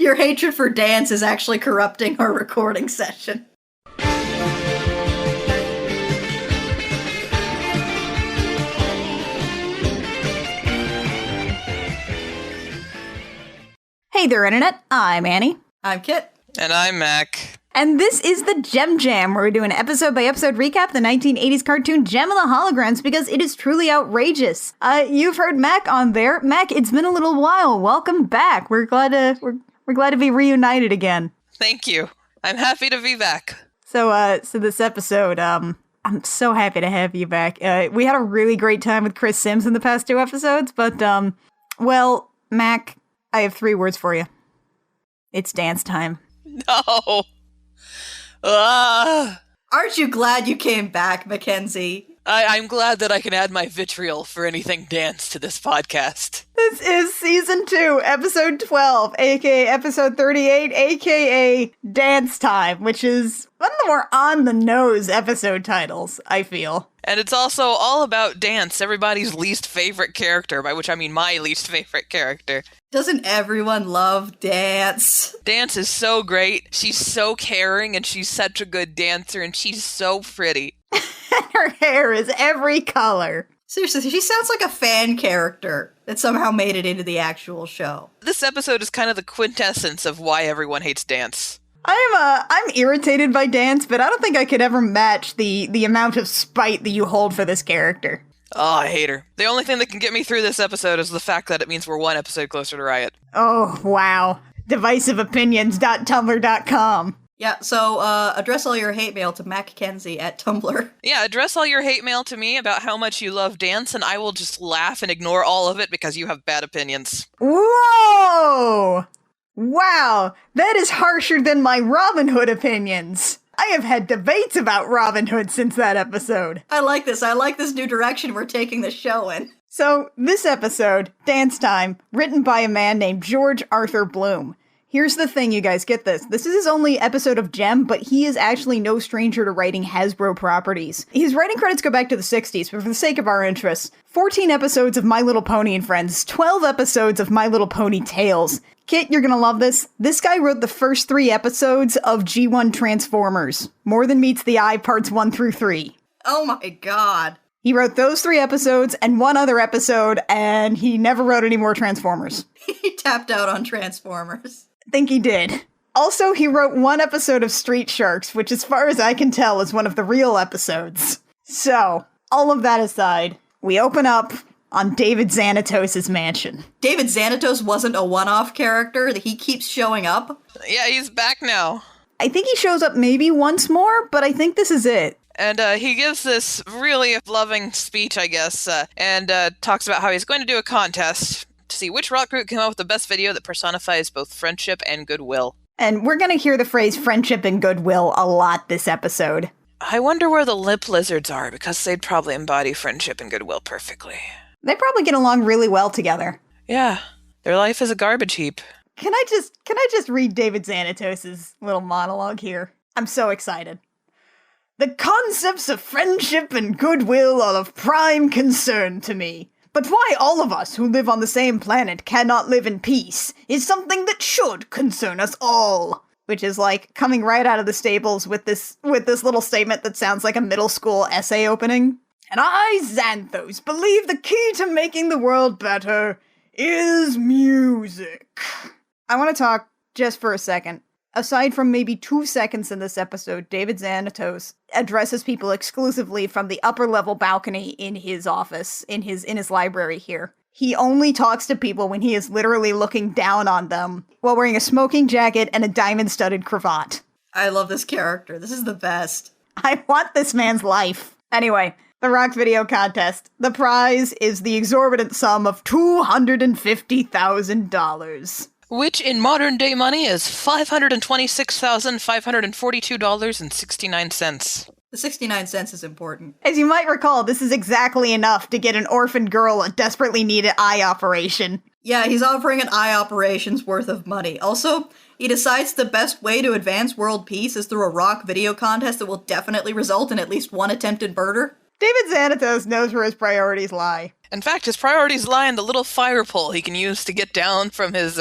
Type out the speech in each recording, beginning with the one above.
Your hatred for dance is actually corrupting our recording session. Hey there, Internet. I'm Annie. I'm Kit. And I'm Mac. And this is the JEM Jam, where we do an episode-by-episode recap of the 1980s cartoon Gem of the Holograms, because it is truly outrageous. You've heard Mac on there. Mac, it's been a little while. Welcome back. We're glad to be reunited again. Thank you. I'm happy to be back. So this episode, I'm so happy to have you back. We had a really great time with Chris Sims in the past two episodes, but, well, Mac, I have 3 words for you. It's dance time. No. Aren't you glad you came back, Mackenzie? I'm glad that I can add my vitriol for anything dance to this podcast. This is Season 2, Episode 12, aka Episode 38, aka Dance Time, which is one of the more on-the-nose episode titles, I feel. And it's also all about dance, everybody's least favorite character, by which I mean my least favorite character. Doesn't everyone love dance? Dance is so great, she's so caring, and she's such a good dancer, and she's so pretty. And her hair is every color. Seriously, she sounds like a fan character that somehow made it into the actual show. This episode is kind of the quintessence of why everyone hates dance. I'm irritated by dance, but I don't think I could ever match the amount of spite that you hold for this character. Oh, I hate her. The only thing that can get me through this episode is the fact that it means we're one episode closer to Riot. Oh, wow. Divisiveopinions.tumblr.com. Yeah, so address all your hate mail to Mackenzie at Tumblr. Yeah, address all your hate mail to me about how much you love dance, and I will just laugh and ignore all of it because you have bad opinions. Whoa! Wow, that is harsher than my Robin Hood opinions. I have had debates about Robin Hood since that episode. I like this. I like this new direction we're taking the show in. So, this episode, Dance Time, written by a man named George Arthur Bloom. Here's the thing, you guys, get this. This is his only episode of GEM, but he is actually no stranger to writing Hasbro properties. His writing credits go back to the 60s, but for the sake of our interests, 14 episodes of My Little Pony and Friends, 12 episodes of My Little Pony Tales. Kit, you're gonna love this. This guy wrote the first 3 episodes of G1 Transformers. More Than Meets the Eye, parts 1 through 3. Oh my god. He wrote those 3 episodes and one other episode, and he never wrote any more Transformers. He tapped out on Transformers. I think he did. Also, he wrote 1 episode of Street Sharks, which as far as I can tell is one of the real episodes. So, all of that aside, we open up on David Xanatos' mansion. David Xanatos wasn't a one-off character, that he keeps showing up. Yeah, he's back now. I think he shows up maybe once more, but I think this is it. And he gives this really loving speech, I guess, and talks about how he's going to do a contest to see which rock group came up with the best video that personifies both friendship and goodwill. And we're gonna hear the phrase friendship and goodwill a lot this episode. I wonder where the lip lizards are, because they'd probably embody friendship and goodwill perfectly. They probably get along really well together. Yeah, their life is a garbage heap. Can I just read David Xanatos' little monologue here? I'm so excited. The concepts of friendship and goodwill are of prime concern to me. But why all of us who live on the same planet cannot live in peace is something that should concern us all. Which is like coming right out of the stables with this little statement that sounds like a middle school essay opening. And I, Xanthos, believe the key to making the world better is music. I want to talk just for a second. Aside from maybe 2 seconds in this episode, David Xanatos addresses people exclusively from the upper level balcony in his office, in his library here. He only talks to people when he is literally looking down on them while wearing a smoking jacket and a diamond-studded cravat. I love this character. This is the best. I want this man's life. Anyway, the rock video contest. The prize is the exorbitant sum of $250,000. Which in modern day money is $526,542.69. The 69 cents is important. As you might recall, this is exactly enough to get an orphan girl a desperately needed eye operation. Yeah, he's offering an eye operation's worth of money. Also, he decides the best way to advance world peace is through a rock video contest that will definitely result in at least one attempted murder. David Xanatos knows where his priorities lie. In fact, his priorities lie in the little fire pole he can use to get down from his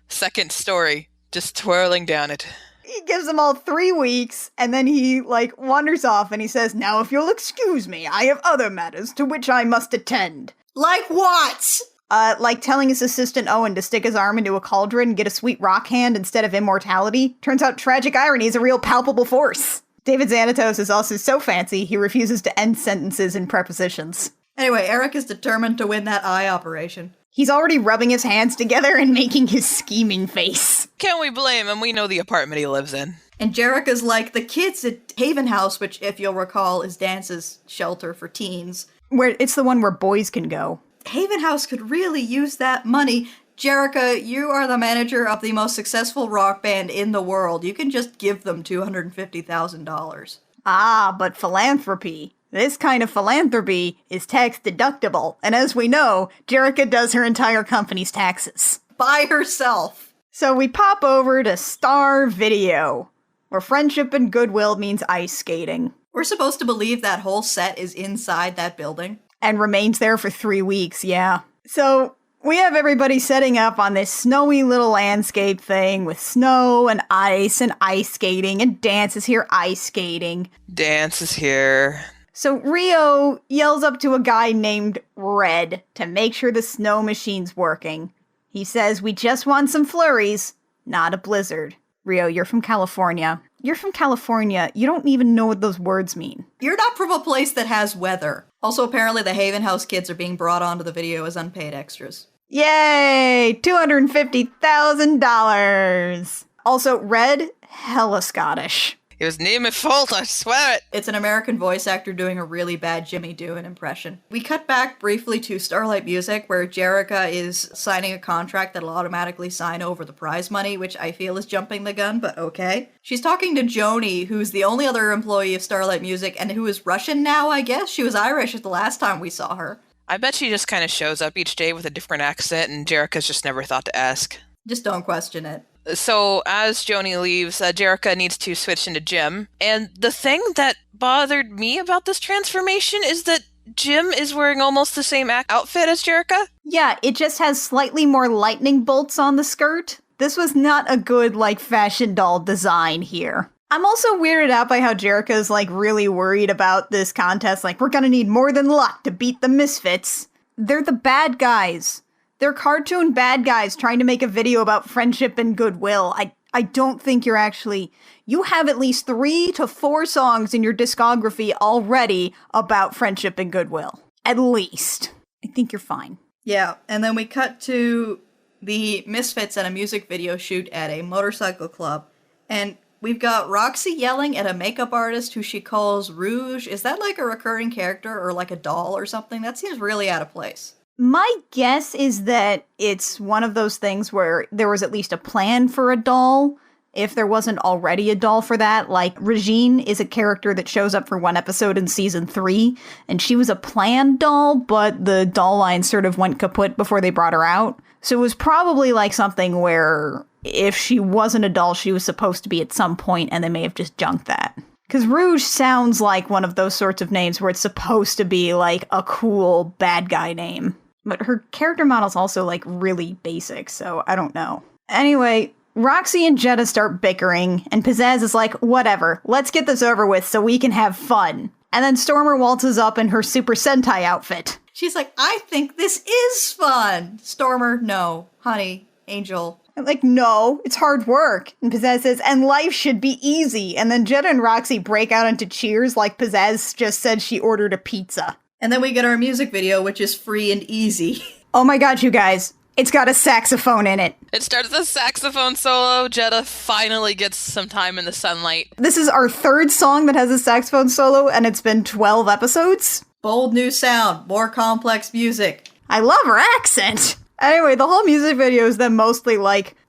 second story Just twirling down it. He gives them all 3 weeks, and then he, wanders off and he says, "Now if you'll excuse me, I have other matters to which I must attend." Like what? Like telling his assistant Owen to stick his arm into a cauldron and get a sweet rock hand instead of immortality. Turns out tragic irony is a real palpable force. David Xanatos is also so fancy, he refuses to end sentences in prepositions. Anyway, Eric is determined to win that eye operation. He's already rubbing his hands together and making his scheming face. Can't we blame him? We know the apartment he lives in. And Jerica's like, the kids at Haven House, which, if you'll recall, is Dance's shelter for teens. Where it's the one where boys can go. Haven House could really use that money. Jerica, you are the manager of the most successful rock band in the world. You can just give them $250,000. Ah, but philanthropy. This kind of philanthropy is tax deductible, and as we know, Jerica does her entire company's taxes. By herself. So we pop over to Star Video, where friendship and goodwill means ice skating. We're supposed to believe that whole set is inside that building. And remains there for 3 weeks, yeah. So we have everybody setting up on this snowy little landscape thing with snow and ice skating, and Dance is here ice skating. Dance is here. So Rio yells up to a guy named Red to make sure the snow machine's working. He says, "We just want some flurries, not a blizzard." Rio, you're from California. You're from California. You don't even know what those words mean. You're not from a place that has weather. Also, apparently the Haven House kids are being brought onto the video as unpaid extras. Yay! $250,000! Also, Red, hella Scottish. It was near my fault, I swear it. It's an American voice actor doing a really bad Jimmy Doohan impression. We cut back briefly to Starlight Music, where Jerica is signing a contract that'll automatically sign over the prize money, which I feel is jumping the gun, but okay. She's talking to Joni, who's the only other employee of Starlight Music, and who is Russian now, I guess? She was Irish at the last time we saw her. I bet she just kind of shows up each day with a different accent, and Jerica's just never thought to ask. Just don't question it. So, as Joni leaves, Jerica needs to switch into JEM. And the thing that bothered me about this transformation is that JEM is wearing almost the same outfit as Jerica. Yeah, it just has slightly more lightning bolts on the skirt. This was not a good, fashion doll design here. I'm also weirded out by how Jerica's, really worried about this contest. We're gonna need more than luck to beat the Misfits. They're the bad guys. They're cartoon bad guys trying to make a video about friendship and goodwill. I don't think you're actually... You have at least 3 to 4 songs in your discography already about friendship and goodwill. At least. I think you're fine. Yeah, and then we cut to the Misfits at a music video shoot at a motorcycle club. And we've got Roxy yelling at a makeup artist who she calls Rouge. Is that a recurring character or a doll or something? That seems really out of place. My guess is that it's one of those things where there was at least a plan for a doll, if there wasn't already a doll for that. Regine is a character that shows up for 1 episode in season 3, and she was a planned doll, but the doll line sort of went kaput before they brought her out. So it was probably something where if she wasn't a doll, she was supposed to be at some point, and they may have just junked that. Because Rouge sounds like one of those sorts of names where it's supposed to be a cool bad guy name. But her character model's also, really basic, so I don't know. Anyway, Roxy and Jetta start bickering, and Pizzazz is like, whatever, let's get this over with so we can have fun. And then Stormer waltzes up in her Super Sentai outfit. She's like, I think this is fun. Stormer, no. Honey, Angel. I'm like, no, it's hard work. And Pizzazz says, and life should be easy. And then Jetta and Roxy break out into cheers like Pizzazz just said she ordered a pizza. And then we get our music video, which is free and easy. Oh my god, you guys. It's got a saxophone in it. It starts with a saxophone solo. Jetta finally gets some time in the sunlight. This is our 3rd song that has a saxophone solo, and it's been 12 episodes. Bold new sound, more complex music. I love her accent. Anyway, the whole music video is them mostly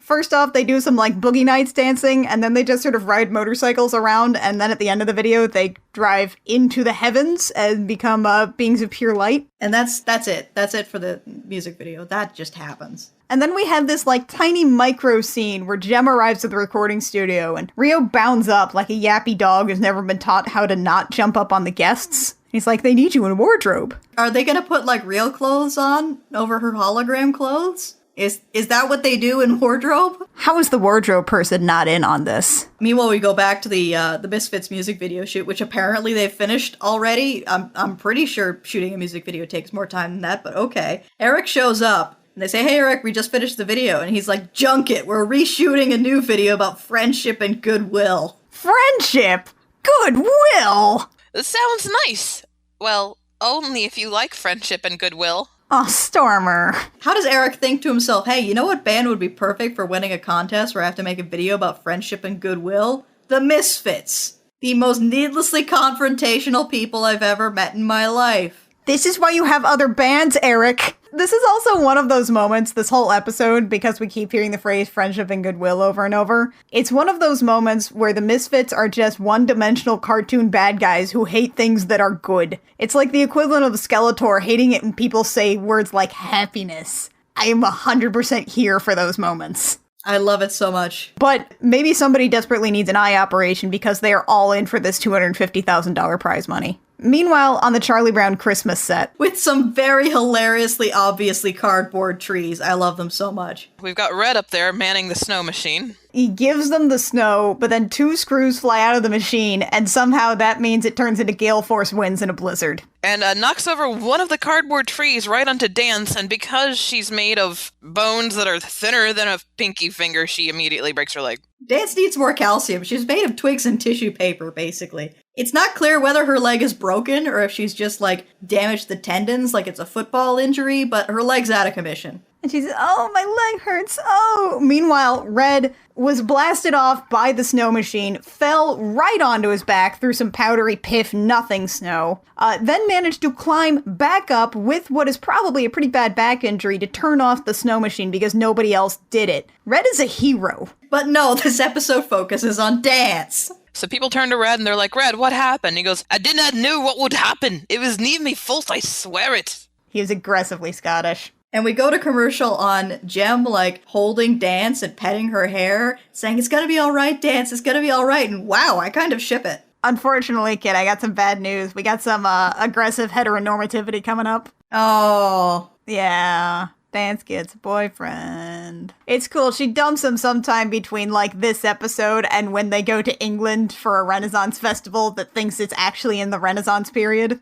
first off, they do some Boogie Nights dancing, and then they just sort of ride motorcycles around, and then at the end of the video, they drive into the heavens and become beings of pure light. And that's it. That's it for the music video. That just happens. And then we have this tiny micro scene where Jem arrives at the recording studio, and Rio bounds up like a yappy dog who's never been taught how to not jump up on the guests. He's like, they need you in wardrobe. Are they gonna put real clothes on over her hologram clothes? Is that what they do in wardrobe? How is the wardrobe person not in on this? Meanwhile, we go back to the Misfits music video shoot, which apparently they've finished already. I'm pretty sure shooting a music video takes more time than that, but okay. Eric shows up, and they say, "Hey, Eric, we just finished the video." And he's like, "Junk it, we're reshooting a new video about friendship and goodwill." Friendship? Goodwill? This sounds nice. Well, only if you like friendship and goodwill. Oh, Stormer. How does Eric think to himself, hey, you know what band would be perfect for winning a contest where I have to make a video about friendship and goodwill? The Misfits. The most needlessly confrontational people I've ever met in my life. This is why you have other bands, Eric. This is also one of those moments, this whole episode, because we keep hearing the phrase friendship and goodwill over and over. It's one of those moments where the Misfits are just one-dimensional cartoon bad guys who hate things that are good. It's like the equivalent of Skeletor hating it when people say words like happiness. I am 100% here for those moments. I love it so much. But maybe somebody desperately needs an eye operation because they are all in for this $250,000 prize money. Meanwhile, on the Charlie Brown Christmas set, With some very hilariously, obviously cardboard trees. I love them so much. We've got Red up there manning the snow machine. he gives them the snow, but then 2 screws fly out of the machine, and somehow that means it turns into gale force winds in a blizzard. And knocks over one of the cardboard trees right onto Danse, and because she's made of bones that are thinner than a pinky finger, she immediately breaks her leg. Danse needs more calcium. She's made of twigs and tissue paper, basically. It's not clear whether her leg is broken or if she's just, like, damaged the tendons like it's a football injury, but her leg's out of commission. And she's, oh, my leg hurts, oh! Meanwhile, Red was blasted off by the snow machine, fell right onto his back through some powdery piff nothing snow, then managed to climb back up with what is probably a pretty bad back injury to turn off the snow machine because nobody else did it. Red is a hero. But no, this episode focuses on Danse. So people turn to Red and they're like, Red, what happened? He goes, I did not know what would happen. It was neither me fault, I swear it. He is aggressively Scottish. And we go to commercial on JEM, like, holding Danse and petting her hair, saying, it's gonna be alright, Danse, it's gonna be alright, and wow, I kind of ship it. Unfortunately, kid, I got some bad news. We got some aggressive heteronormativity coming up. Oh. Yeah, Danse gets a boyfriend. It's cool, she dumps him sometime between, like, this episode and when they go to England for a Renaissance festival that thinks it's actually in the Renaissance period.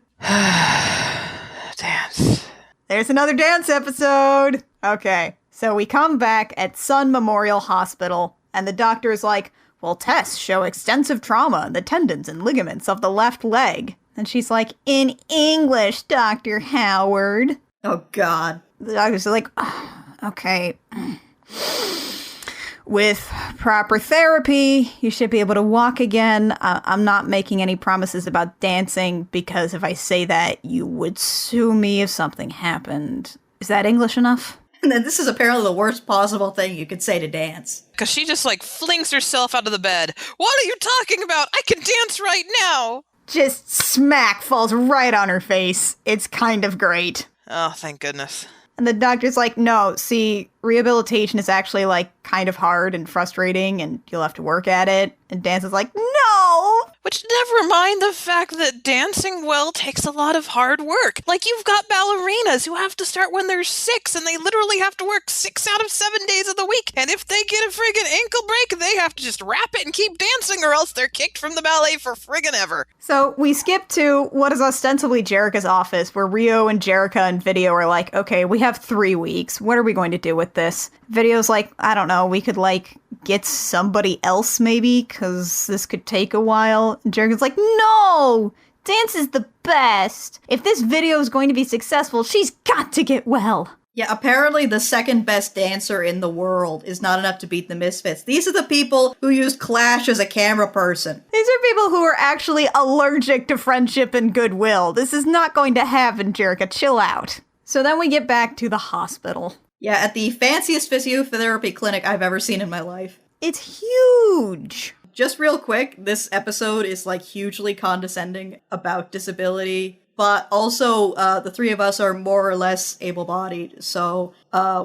Danse. There's another Danse episode! Okay, so we come back at Sun Memorial Hospital, and the doctor's like, well, tests show extensive trauma in the tendons and ligaments of the left leg. And she's like, in English, Dr. Howard. Oh, God. The doctor's like, oh, okay. With proper therapy, you should be able to walk again. I'm not making any promises about dancing because if I say that, you would sue me if something happened. Is that English enough? And then this is apparently the worst possible thing you could say to Danse. Because she just, like, flings herself out of the bed. What are you talking about? I can dance right now! Just smack falls right on her face. It's kind of great. Oh, thank goodness. And the doctor's like, no, see, rehabilitation is actually, like, kind of hard and frustrating, and you'll have to work at it. And Danse is like, no! Which never mind the fact that dancing well takes a lot of hard work. Like, you've got ballerinas who have to start when they're 6, and they literally have to work 6 out of 7 days of the week. And if they get a friggin' ankle break, they have to just wrap it and keep dancing, or else they're kicked from the ballet for friggin' ever. So we skip to what is ostensibly Jerrica's office, where Rio and Jerrica and Video are like, okay, we have 3 weeks. What are we going to do with this? Video's like, I don't know, we could, like, get somebody else maybe, because this could take a while. And Jerrica's like, no! Danse is the best! If this video is going to be successful, she's got to get well! Yeah, apparently the second best dancer in the world is not enough to beat the Misfits. These are the people who used Clash as a camera person. These are people who are actually allergic to friendship and goodwill. This is not going to happen, Jerrica. Chill out. So then we get back to the hospital. Yeah, at the fanciest physiotherapy clinic I've ever seen in my life. It's huge! Just real quick, this episode is, like, hugely condescending about disability, but also the three of us are more or less able-bodied, so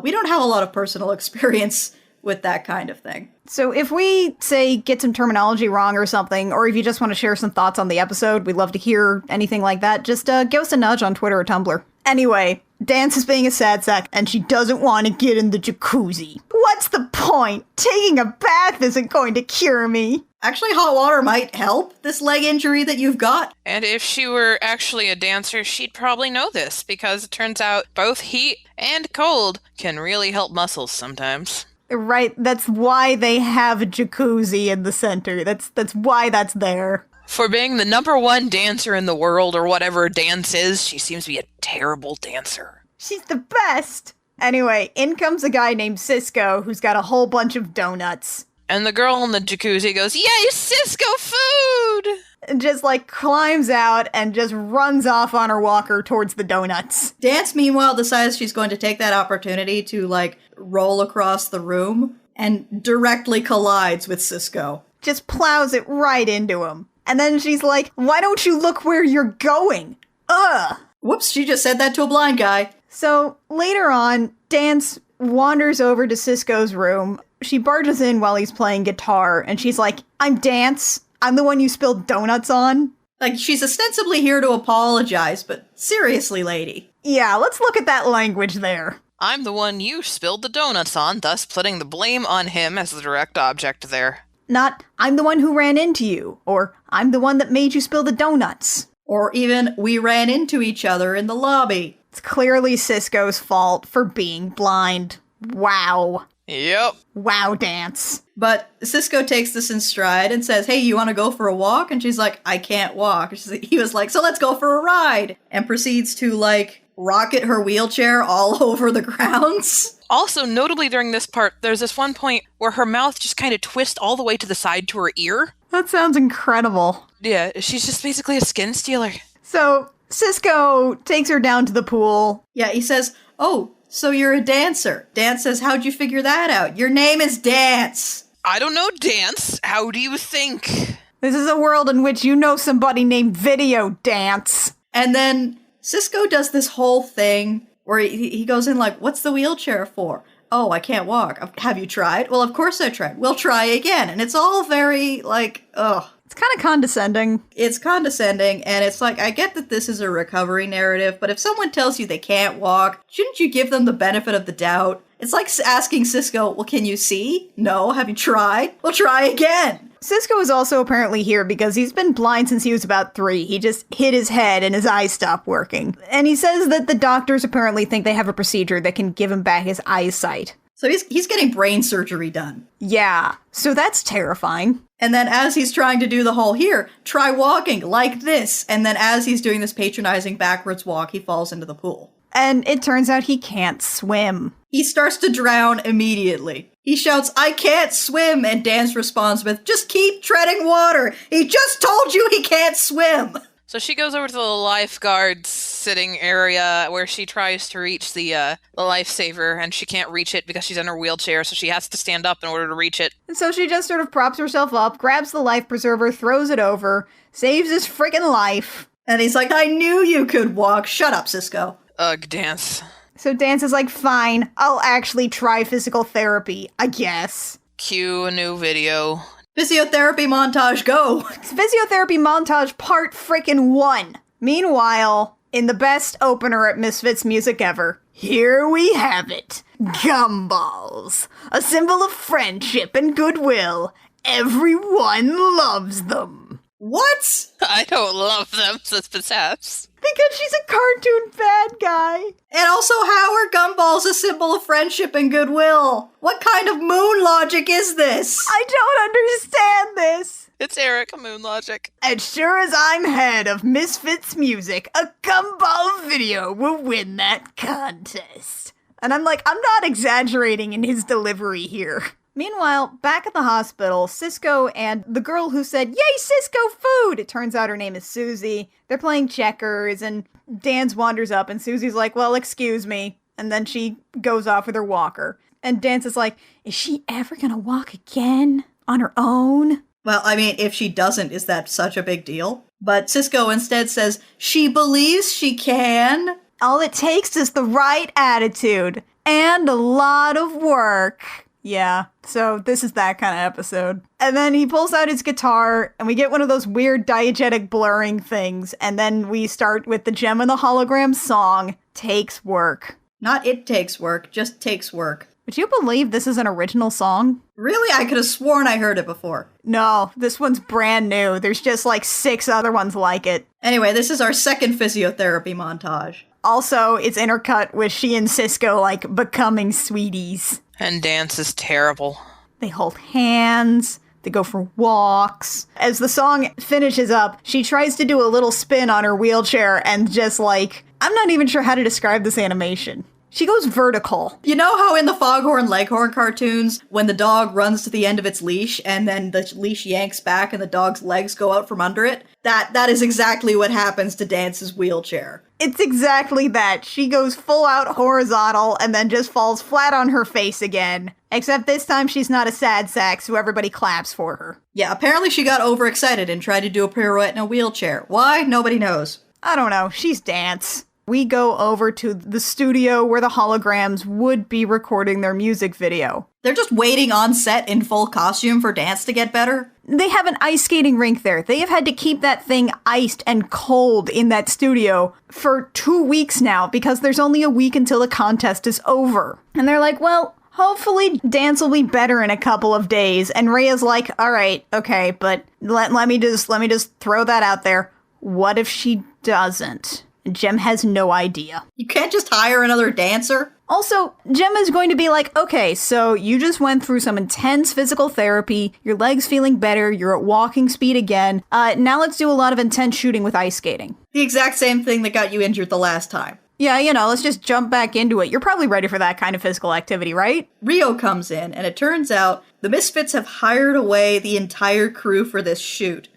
we don't have a lot of personal experience with that kind of thing. So if we, say, get some terminology wrong or something, or if you just want to share some thoughts on the episode, we'd love to hear anything like that, just give us a nudge on Twitter or Tumblr. Anyway, Danse is being a sad sack, and she doesn't want to get in the jacuzzi. What's the point? Taking a bath isn't going to cure me. Actually, hot water might help this leg injury that you've got. And if she were actually a dancer, she'd probably know this, because it turns out both heat and cold can really help muscles sometimes. Right, that's why they have a jacuzzi in the center. That's why that's there. For being the #1 dancer in the world, or whatever dance is, she seems to be a terrible dancer. She's the best. Anyway, in comes a guy named Cisco who's got a whole bunch of donuts. And the girl in the jacuzzi goes, "Yay, Cisco food!" And just climbs out and just runs off on her walker towards the donuts. Danse, meanwhile, decides she's going to take that opportunity to, roll across the room and directly collides with Cisco. Just plows it right into him. And then she's like, why don't you look where you're going? Ugh! Whoops, she just said that to a blind guy. So, later on, Danse wanders over to Cisco's room. She barges in while he's playing guitar, and she's like, I'm Danse. I'm the one you spilled donuts on. She's ostensibly here to apologize, but seriously, lady. Yeah, let's look at that language there. I'm the one you spilled the donuts on, thus putting the blame on him as the direct object there. Not, I'm the one who ran into you, or I'm the one that made you spill the donuts. Or even, we ran into each other in the lobby. It's clearly Cisco's fault for being blind. Wow. Yep. Wow, Danse. But Cisco takes this in stride and says, hey, you want to go for a walk? And she's like, I can't walk. He was like, so let's go for a ride. And proceeds to, rocket her wheelchair all over the grounds. Also, notably during this part, there's this one point where her mouth just kind of twists all the way to the side to her ear. That sounds incredible. Yeah, she's just basically a skin stealer. So, Cisco takes her down to the pool. Yeah, he says, oh, so you're a dancer. Danse says, how'd you figure that out? Your name is Danse. I don't know, Danse. How do you think? This is a world in which you know somebody named Video Danse. And then Cisco does this whole thing where he goes in what's the wheelchair for? Oh, I can't walk. Have you tried? Well, of course I tried. We'll try again. And it's all very, ugh. It's kind of condescending. It's condescending, and it's I get that this is a recovery narrative, but if someone tells you they can't walk, shouldn't you give them the benefit of the doubt? It's like asking Cisco, well, can you see? No. Have you tried? We'll try again. Cisco is also apparently here because he's been blind since he was about 3. He just hit his head and his eyes stopped working. And he says that the doctors apparently think they have a procedure that can give him back his eyesight. So he's getting brain surgery done. Yeah, so that's terrifying. And then as he's trying to do the whole try walking like this. And then as he's doing this patronizing backwards walk, he falls into the pool. And it turns out he can't swim. He starts to drown immediately. He shouts, I can't swim, and Danse responds with, just keep treading water. He just told you he can't swim. So she goes over to the lifeguard's sitting area where she tries to reach the lifesaver, and she can't reach it because she's in her wheelchair, so she has to stand up in order to reach it. And so she just sort of props herself up, grabs the life preserver, throws it over, saves his friggin' life. And he's like, I knew you could walk. Shut up, Cisco. Ugh, Danse. So Danse is like, fine, I'll actually try physical therapy, I guess. Cue a new video. Physiotherapy montage, go! Physiotherapy montage part frickin' 1. Meanwhile, in the best opener at Misfits music ever, here we have it. Gumballs. A symbol of friendship and goodwill. Everyone loves them. What? I don't love them, says Possess. Because she's a cartoon bad guy. And also, how are gumballs a symbol of friendship and goodwill? What kind of moon logic is this? I don't understand this. It's Eric, Moon Logic. As sure as I'm head of Misfits music, a gumball video will win that contest. And I'm like, I'm not exaggerating in his delivery here. Meanwhile, back at the hospital, Cisco and the girl who said, yay, Cisco food! It turns out her name is Susie. They're playing checkers, and Danse wanders up, and Susie's like, well, excuse me. And then she goes off with her walker. And Danse is like, is she ever gonna walk again? On her own? Well, I mean, if she doesn't, is that such a big deal? But Cisco instead says, she believes she can. All it takes is the right attitude. And a lot of work. Yeah, so this is that kind of episode. And then he pulls out his guitar, and we get one of those weird diegetic blurring things, and then we start with the Gem and the Hologram song, takes work. Not it takes work, just takes work. Would you believe this is an original song? Really? I could have sworn I heard it before. No, this one's brand new. There's just like 6 other ones like it. Anyway, this is our second physiotherapy montage. Also, it's intercut with she and Cisco like becoming sweeties. And dance is terrible. They hold hands. They go for walks. As the song finishes up, she tries to do a little spin on her wheelchair and just like, I'm not even sure how to describe this animation. She goes vertical. You know how in the Foghorn Leghorn cartoons, when the dog runs to the end of its leash and then the leash yanks back and the dog's legs go out from under it? That is exactly what happens to Dance's wheelchair. It's exactly that. She goes full out horizontal and then just falls flat on her face again. Except this time she's not a sad sack, so everybody claps for her. Yeah, apparently she got overexcited and tried to do a pirouette in a wheelchair. Why? Nobody knows. I don't know. She's Dance. We go over to the studio where the holograms would be recording their music video. They're just waiting on set in full costume for Dance to get better. They have an ice skating rink there. They have had to keep that thing iced and cold in that studio for 2 weeks now because there's only a week until the contest is over. And they're like, well, hopefully Dance will be better in a couple of days. And Rhea's like, all right, okay, but let me just throw that out there. What if she doesn't? Jem has no idea. You can't just hire another dancer. Also, Jem is going to be like, okay, so you just went through some intense physical therapy, your leg's feeling better, you're at walking speed again, now let's do a lot of intense shooting with ice skating. The exact same thing that got you injured the last time. Yeah, let's just jump back into it. You're probably ready for that kind of physical activity, right? Rio comes in, and it turns out the Misfits have hired away the entire crew for this shoot.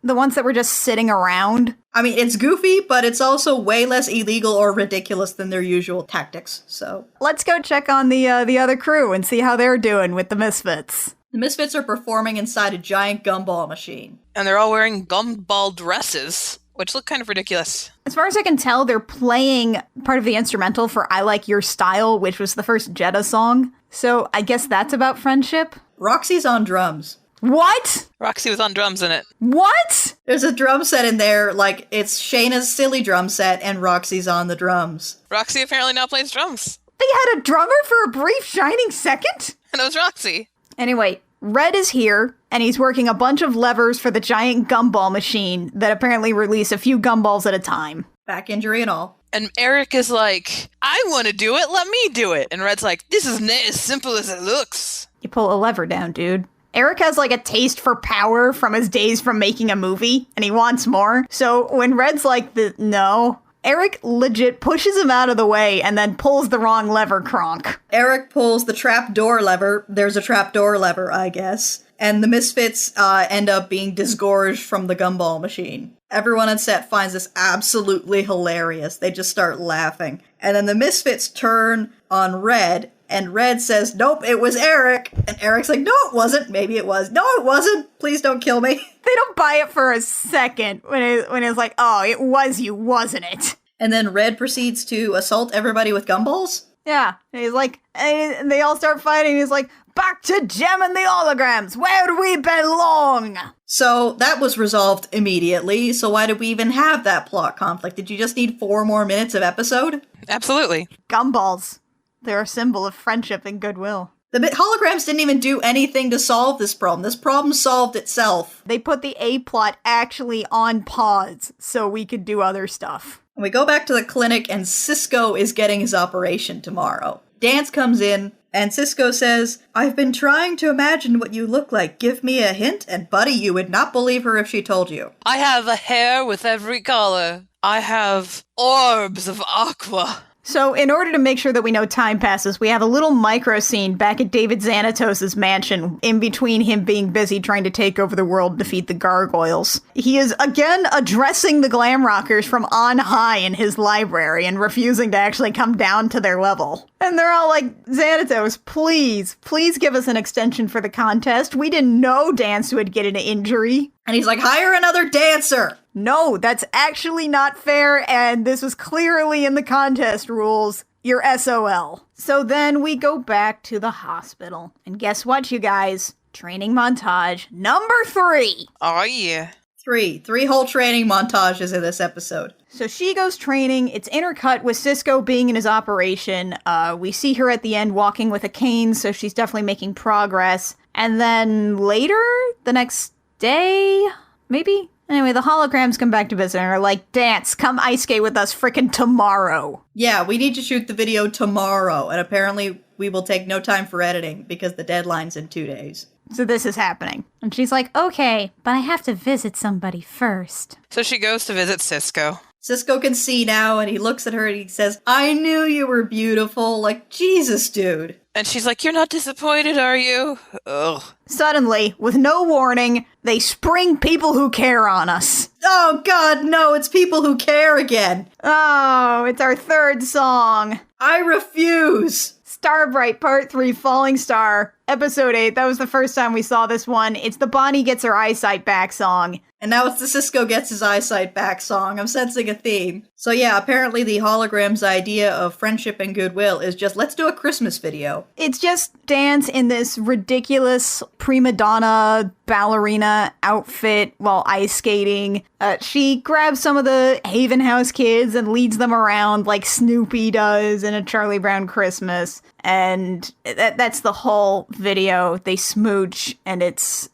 The ones that were just sitting around. I mean, it's goofy, but it's also way less illegal or ridiculous than their usual tactics, so. Let's go check on the other crew and see how they're doing with the Misfits. The Misfits are performing inside a giant gumball machine. And they're all wearing gumball dresses, which look kind of ridiculous. As far as I can tell, they're playing part of the instrumental for I Like Your Style, which was the first Jetta song. So I guess that's about friendship. Roxy's on drums. What? Roxy was on drums in it. What? There's a drum set in there, like, it's Shayna's silly drum set, and Roxy's on the drums. Roxy apparently now plays drums. They had a drummer for a brief shining second? And it was Roxy. Anyway, Red is here, and he's working a bunch of levers for the giant gumball machine that apparently release a few gumballs at a time. Back injury and all. And Eric is like, I want to do it, let me do it. And Red's like, this isn't as simple as it looks. You pull a lever down, dude. Eric has like a taste for power from his days from making a movie, and he wants more. So when Red's like, no, Eric legit pushes him out of the way and then pulls the wrong lever, Kronk. Eric pulls the trapdoor lever. There's a trapdoor lever, I guess. And the Misfits end up being disgorged from the gumball machine. Everyone on set finds this absolutely hilarious. They just start laughing. And then the Misfits turn on Red, and Red says, nope, it was Eric. And Eric's like, no, it wasn't. Maybe it was. No, it wasn't. Please don't kill me. They don't buy it for a second when it's like, oh, it was you, wasn't it? And then Red proceeds to assault everybody with gumballs. Yeah. And he's like, and they all start fighting. He's like, back to Jem and the holograms, where we belong. So that was resolved immediately. So why did we even have that plot conflict? Did you just need 4 more minutes of episode? Absolutely. Gumballs. They're a symbol of friendship and goodwill. The holograms didn't even do anything to solve this problem. This problem solved itself. They put the A-plot actually on pause so we could do other stuff. We go back to the clinic and Cisco is getting his operation tomorrow. Dance comes in and Cisco says, I've been trying to imagine what you look like. Give me a hint, and buddy, you would not believe her if she told you. I have a hair with every color. I have orbs of aqua. So in order to make sure that we know time passes, we have a little micro scene back at David Xanatos' mansion in between him being busy trying to take over the world and defeat the gargoyles. He is again addressing the glam rockers from on high in his library and refusing to actually come down to their level. And they're all like, Xanatos, please give us an extension for the contest. We didn't know Dance would get an injury. And he's like, hire another dancer. No, that's actually not fair, and this was clearly in the contest rules. You're SOL. So then we go back to the hospital. And guess what, you guys? Training montage number 3. Oh, yeah. Three whole training montages in this episode. So she goes training. It's intercut with Cisco being in his operation. We see her at the end walking with a cane, so she's definitely making progress. And then later, the next day, maybe? Anyway, the holograms come back to visit and are like, Dance, come ice skate with us frickin' tomorrow. Yeah, we need to shoot the video tomorrow, and apparently we will take no time for editing because the deadline's in 2 days. So this is happening. And she's like, okay, but I have to visit somebody first. So she goes to visit Cisco. Cisco can see now, and he looks at her and he says, I knew you were beautiful. Like, Jesus, dude. And she's like, you're not disappointed, are you? Ugh. Suddenly, with no warning, they spring people who care on us. Oh, God, no, it's people who care again. Oh, it's our third song. I refuse. Starbright Part 3 Falling Star, Episode 8. That was the first time we saw this one. It's the Bonnie Gets Her Eyesight Back song. And now it's the Cisco Gets His Eyesight Back song. I'm sensing a theme. So yeah, apparently the hologram's idea of friendship and goodwill is just, let's do a Christmas video. It's just Dance in this ridiculous prima donna ballerina outfit while ice skating. She grabs some of the Haven House kids and leads them around like Snoopy does in A Charlie Brown Christmas. And that's the whole video. They smooch, and it's...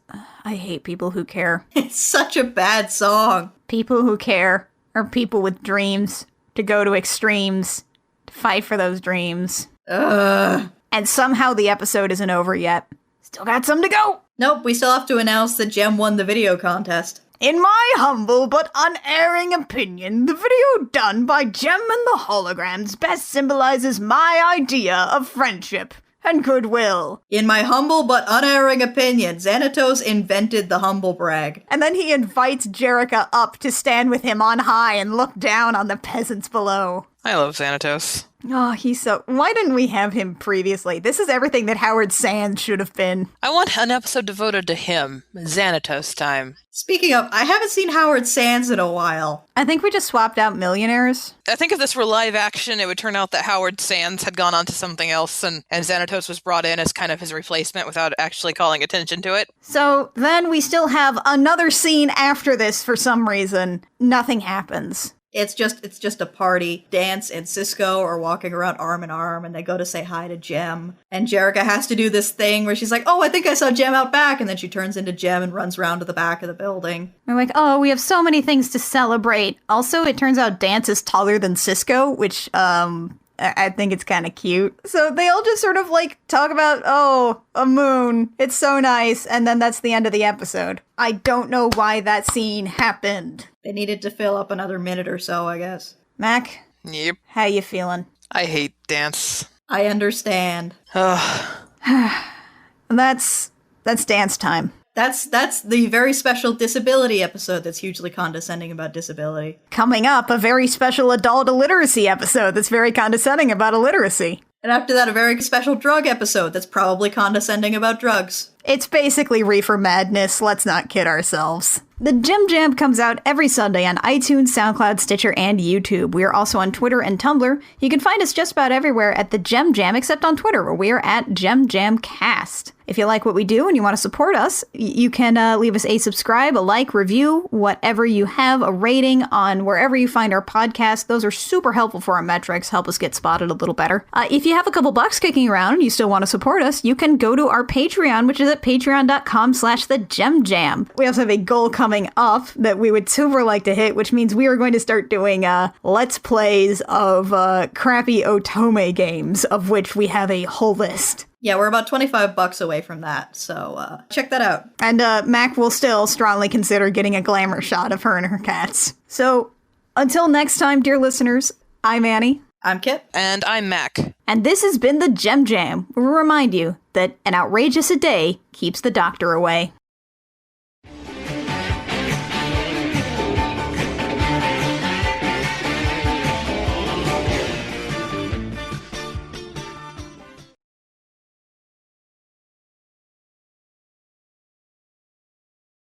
I hate people who care. It's such a bad song. People who care are people with dreams, to go to extremes, to fight for those dreams. Ugh. And somehow the episode isn't over yet. Still got some to go! Nope, we still have to announce that JEM won the video contest. In my humble but unerring opinion, the video done by JEM and the holograms best symbolizes my idea of friendship and goodwill. In my humble but unerring opinion, Xanatos invented the humble brag. And then he invites Jerica up to stand with him on high and look down on the peasants below. I love Xanatos. Oh, he's so... Why didn't we have him previously? This is everything that Howard Sands should have been. I want an episode devoted to him. Xanatos time. Speaking of, I haven't seen Howard Sands in a while. I think we just swapped out millionaires. I think if this were live action, it would turn out that Howard Sands had gone on to something else, and Xanatos was brought in as kind of his replacement without actually calling attention to it. So then we still have another scene after this for some reason. Nothing happens. It's just a party. Dance and Cisco are walking around arm in arm, and they go to say hi to JEM. And Jerica has to do this thing where she's like, oh, I think I saw JEM out back, and then she turns into JEM and runs around to the back of the building. We're like, oh, we have so many things to celebrate. Also, it turns out Dance is taller than Cisco, which, I think it's kind of cute. So they all just sort of like talk about, oh, a moon. It's so nice. And then that's the end of the episode. I don't know why that scene happened. They needed to fill up another minute or so, I guess. Mac? Yep. How you feeling? I hate Dance. I understand. Ugh. That's Dance Time. That's the very special disability episode that's hugely condescending about disability. Coming up, a very special adult illiteracy episode that's very condescending about illiteracy. And after that, a very special drug episode that's probably condescending about drugs. It's basically reefer madness, let's not kid ourselves. The Gem Jam comes out every Sunday on iTunes, SoundCloud, Stitcher, and YouTube. We are also on Twitter and Tumblr. You can find us just about everywhere at the Gem Jam, except on Twitter, where we are at GemJamCast. If you like what we do and you want to support us, you can leave us a subscribe, a like, review, whatever you have, a rating on wherever you find our podcast. Those are super helpful for our metrics, help us get spotted a little better. If you have a couple bucks kicking around and you still want to support us, you can go to our Patreon, which is at patreon.com/thegemjam. We also have a goal coming up that we would super like to hit, which means we are going to start doing Let's Plays of crappy Otome games, of which we have a whole list. Yeah, we're about $25 away from that, so check that out. And Mac will still strongly consider getting a glamour shot of her and her cats. So, until next time, dear listeners, I'm Annie. I'm Kit. And I'm Mac. And this has been the Gem Jam, where we remind you that an outrageous a day keeps the doctor away.